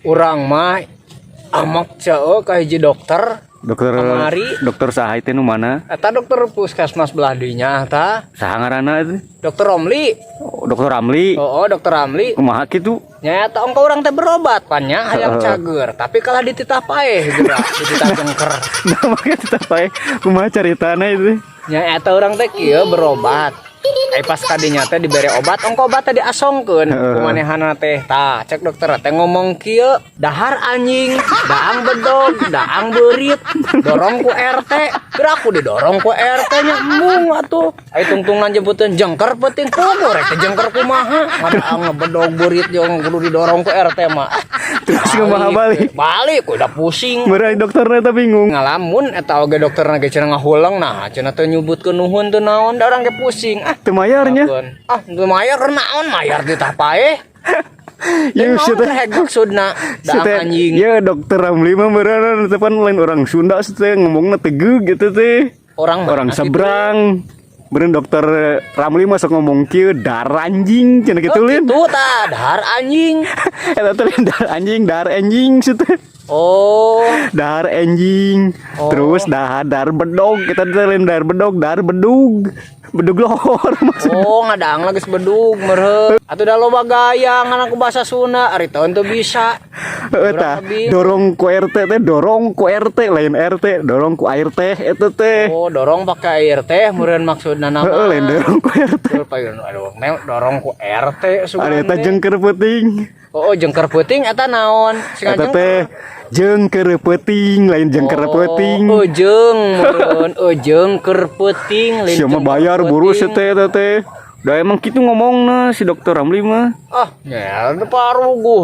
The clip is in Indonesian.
Urang mah amak ceo ka hiji dokter. Dokter saha teh nu mana? Eta dokter puskesmas belah dinya eta. Saha ngaranna itu? Dokter Romli. Oh, Dokter Ramli. Oh, dokter Ramli. Kumaha kitu? Nya eta ongko urang teh berobat pan nya hayang cager, tapi kalah dititah paeh geura, dititah jengker. Nah, make tetep bae. Kumaha caritana itu? Nya eta urang teh kieu berobat. Pas kadinya teh dibere obat, ongko obat teh diasongkeun kumanehanna teh. Tah, cek dokter teh ngomong kieu, dahar anjing, daang bedog, daang beurit, dorong ku RT. Geura aku didorong ku RT nya embung atuh. Ai tungtungan jemputkeun jengker peuting pogo rek jengker kumaha. Ngadaang bedog beurit jeung kudu didorong ku RT mah. Terus kumaha balik? Balik udah pusing. Berai dokterna teh bingung. Ngalamun eta oge dokterna ge cenah ngahuleng nah cenah teh nyebutkeun nuhun teu naon da urang ge pusing. Teu mayarnya. Teu mayar naon mayar ditah paeh. Ya sudah hek maksudna da anjing. Ya dokter Ramli mah beneran tepan lain orang Sunda teh ngomongna tegeg gitu teh. Orang seberang. Bener dokter Ramli mah sok ngomong kieu dar anjing cenah kitu lin. Kitu tah dahar anjing. Eta teh dar anjing teh. Oh, Dahar anjing. Terus dahar bedog, kita teh lain dahar bedog, dahar bedug. Bedug lohor maksudnya. oh ngadaang lagi bedug meureun. Atuh da loba gaya ngana ku bahasa Sunda, ari taun teu bisa. Eta dorong ku RT teh dorong ku RT lain RT, dorong ku air teh eta teh. Oh, dorong pakai air teh meureun maksudna nama. Heeh, lain dorong ku RT. Aduh, dorong ku RT Ari eta jengker peuting. Oh, jengker peuting eta naon? Eta teh jengker peuting lain jengker peuting. Oh, meureun jengker peuting lain. Siapa bayar buru teh eta teh. Da emang kitu ngomongna si dokter Ramli mah. Ah, nya paruguh.